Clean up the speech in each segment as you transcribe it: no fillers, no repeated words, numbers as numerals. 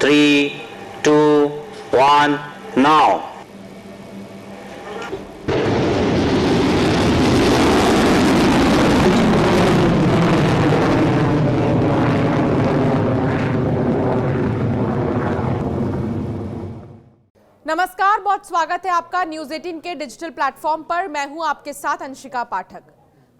3, 2, 1, now. नमस्कार, बहुत स्वागत है आपका न्यूज 18 के डिजिटल प्लेटफॉर्म पर। मैं हूं आपके साथ अंशिका पाठक।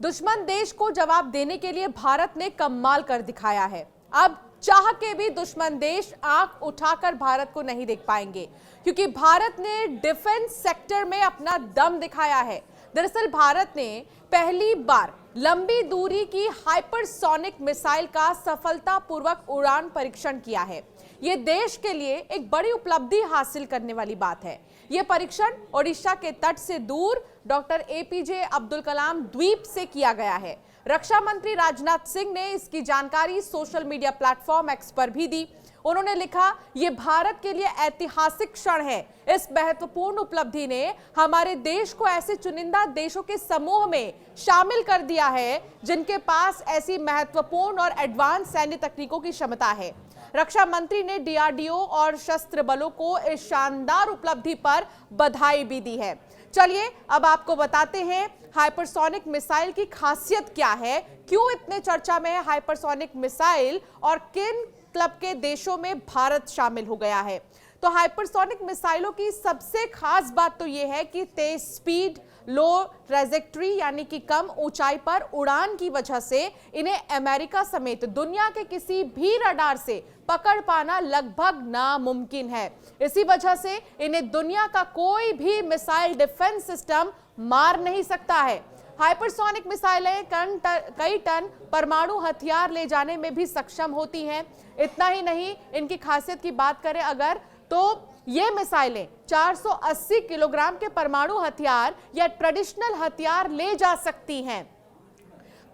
दुश्मन देश को जवाब देने के लिए भारत ने कमाल कर दिखाया है। अब चाह के भी दुश्मन देश आंख उठाकर भारत को नहीं देख पाएंगे, क्योंकि भारत ने डिफेंस सेक्टर में अपना दम दिखाया है। दरअसल भारत ने पहली बार लंबी दूरी की हाइपरसोनिक मिसाइल का सफलतापूर्वक उड़ान परीक्षण किया है। यह देश के लिए एक बड़ी उपलब्धि हासिल करने वाली बात है। यह परीक्षण ओडिशा के तट से दूर डॉक्टर एपीजे अब्दुल कलाम द्वीप से किया गया है। रक्षा मंत्री राजनाथ सिंह ने इसकी जानकारी सोशल मीडिया प्लेटफॉर्म एक्स पर भी दी। उन्होंने लिखा, यह भारत के लिए ऐतिहासिक क्षण है। इस महत्वपूर्ण उपलब्धि ने हमारे देश को ऐसे चुनिंदा देशों के समूह में शामिल कर दिया है जिनके पास ऐसी महत्वपूर्ण और एडवांस सैन्य तकनीकों की क्षमता है। रक्षा मंत्री ने डीआरडीओ और शस्त्र बलों को इस शानदार उपलब्धि पर बधाई भी दी है। चलिए अब आपको बताते हैं हाइपरसोनिक मिसाइल की खासियत क्या है, क्यों इतने चर्चा में है हाइपरसोनिक मिसाइल और किन क्लब के देशों में भारत शामिल हो गया है। तो हाइपरसोनिक मिसाइलों की सबसे खास बात तो यह है कि तेज स्पीड, लो ट्रैजेक्टरी यानी कि कम ऊंचाई पर उड़ान की वजह से इन्हें अमेरिका समेत दुनिया के किसी भी रडार से पकड़ पाना लगभग नामुमकिन है। इसी वजह से इन्हें दुनिया का कोई भी मिसाइल डिफेंस सिस्टम मार नहीं सकता है। हाइपरसोनिक मिसाइलें कई टन परमाणु हथियार ले जाने में भी सक्षम होती हैं। इतना ही नहीं, इनकी खासियत की बात करें अगर तो ये मिसाइलें 480 किलोग्राम के परमाणु हथियार या ट्रेडिशनल हथियार ले जा सकती हैं।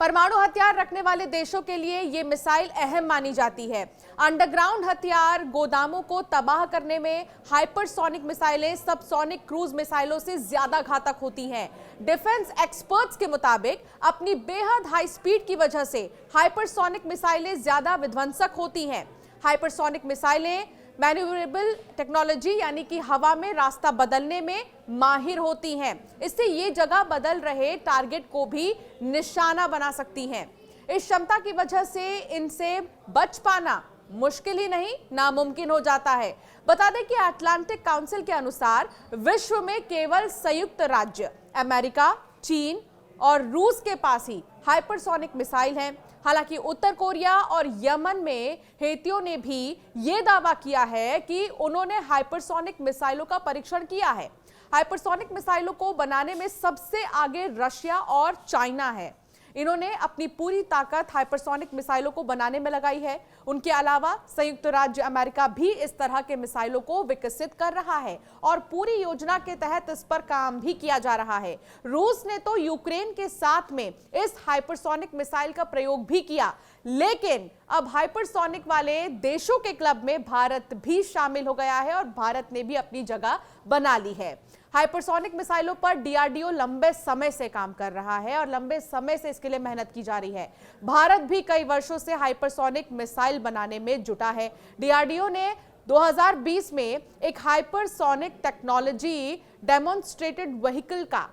परमाणु हथियार रखने वाले देशों के लिए ये मिसाइल अहम मानी जाती है। अंडरग्राउंड हथियार गोदामों को तबाह करने में हाइपरसोनिक मिसाइलें सबसोनिक क्रूज मिसाइलों से ज्यादा घातक होती हैं। डिफेंस एक्सपर्ट्स के मुताबिक अपनी बेहद हाई स्पीड की वजह से हाइपरसोनिक मिसाइलें ज्यादा विध्वंसक होती हैं। हाइपरसोनिक मिसाइलें मैन्यूवरेबल टेक्नोलॉजी यानी कि हवा में रास्ता बदलने में माहिर होती हैं। इससे ये जगह बदल रहे टारगेट को भी निशाना बना सकती हैं। इस क्षमता की वजह से इनसे बच पाना मुश्किल ही नहीं, नामुमकिन हो जाता है। बता दें कि अटलांटिक काउंसिल के अनुसार विश्व में केवल संयुक्त राज्य अमेरिका, चीन और रूस के पास ही हाइपरसोनिक मिसाइल हैं। हालांकि उत्तर कोरिया और यमन में हेतियों ने भी ये दावा किया है कि उन्होंने हाइपरसोनिक मिसाइलों का परीक्षण किया है। हाइपरसोनिक मिसाइलों को बनाने में सबसे आगे रशिया और चाइना है। इन्होंने अपनी पूरी ताकत हाइपरसोनिक मिसाइलों को बनाने में लगाई है। उनके अलावा संयुक्त राज्य अमेरिका भी इस तरह के मिसाइलों को विकसित कर रहा है और पूरी योजना के तहत इस पर काम भी किया जा रहा है। रूस ने तो यूक्रेन के साथ में इस हाइपरसोनिक मिसाइल का प्रयोग भी किया, लेकिन अब हाइपरसोनिक वाले देशों के क्लब में भारत भी शामिल हो गया है और भारत ने भी अपनी जगह बना ली है। हाइपरसोनिक मिसाइलों पर डीआरडीओ लंबे समय से काम कर रहा है और लंबे समय से इसके लिए मेहनत की जा रही है। भारत भी कई वर्षों से हाइपरसोनिक मिसाइल बनाने में जुटा है। डीआरडीओ ने 2020 में एक हाइपरसोनिक टेक्नोलॉजी डेमोन्स्ट्रेटेड व्हीकल का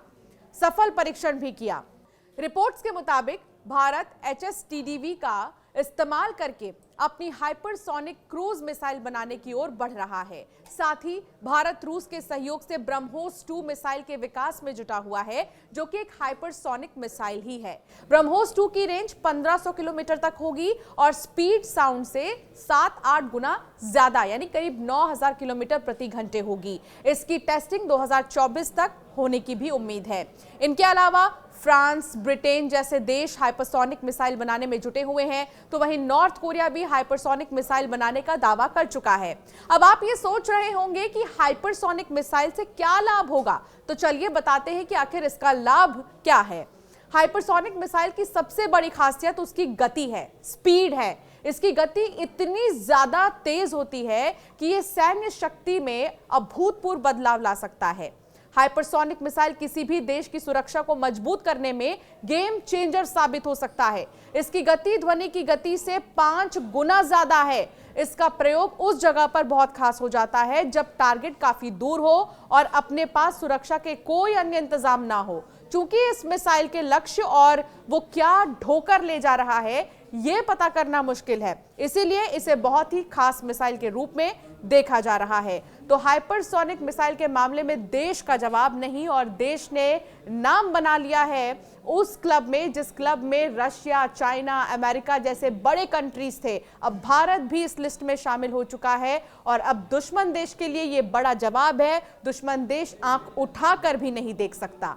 सफल परीक्षण भी किया। रिपोर्ट्स के मुताबिक भारत HSTDV का इस्तेमाल करके अपनी हाइपरसोनिक क्रूज मिसाइल बनाने की ओर बढ़ रहा है। साथ ही भारत रूस के सहयोग से ब्रह्मोस 2 मिसाइल के विकास में जुटा हुआ है, जो कि एक हाइपरसोनिक मिसाइल ही है। ब्रह्मोस 2 की रेंज 1500 किलोमीटर तक होगी और स्पीड साउंड से 7-8 गुना ज्यादा यानी करीब 9000 किलोमीटर प्रति घंटे होगी। इसकी टेस्टिंग 2024 तक होने की भी उम्मीद है। इनके अलावा फ्रांस, ब्रिटेन जैसे देश हाइपरसोनिक मिसाइल बनाने में जुटे हुए हैं, तो वहीं नॉर्थ कोरिया भी हाइपरसोनिक मिसाइल बनाने का दावा कर चुका है। अब आप ये सोच रहे होंगे कि हाइपरसोनिक मिसाइल से क्या लाभ होगा, तो चलिए बताते हैं कि आखिर इसका लाभ क्या है। हाइपरसोनिक मिसाइल की सबसे बड़ी खासियत उसकी गति है, स्पीड है। इसकी गति इतनी ज्यादा तेज होती है कि ये सैन्य शक्ति में अभूतपूर्व बदलाव ला सकता है। हाइपरसोनिक मिसाइल किसी भी देश की सुरक्षा को मजबूत करने में गेम चेंजर साबित हो सकता है। इसकी गति ध्वनि की गति से 5 गुना ज्यादा है। इसका प्रयोग उस जगह पर बहुत खास हो जाता है जब टारगेट काफी दूर हो और अपने पास सुरक्षा के कोई अन्य इंतजाम ना हो। चूंकि इस मिसाइल के लक्ष्य और वो क्या ढोकर ले जा रहा है ये पता करना मुश्किल है, इसीलिए इसे बहुत ही खास मिसाइल के रूप में देखा जा रहा है। तो हाइपरसोनिक मिसाइल के मामले में देश का जवाब नहीं, और देश ने नाम बना लिया है उस क्लब में जिस क्लब में रशिया, चाइना, अमेरिका जैसे बड़े कंट्रीज थे। अब भारत भी इस लिस्ट में शामिल हो चुका है और अब दुश्मन देश के लिए यह बड़ा जवाब है। दुश्मन देश आंख उठाकर भी नहीं देख सकता।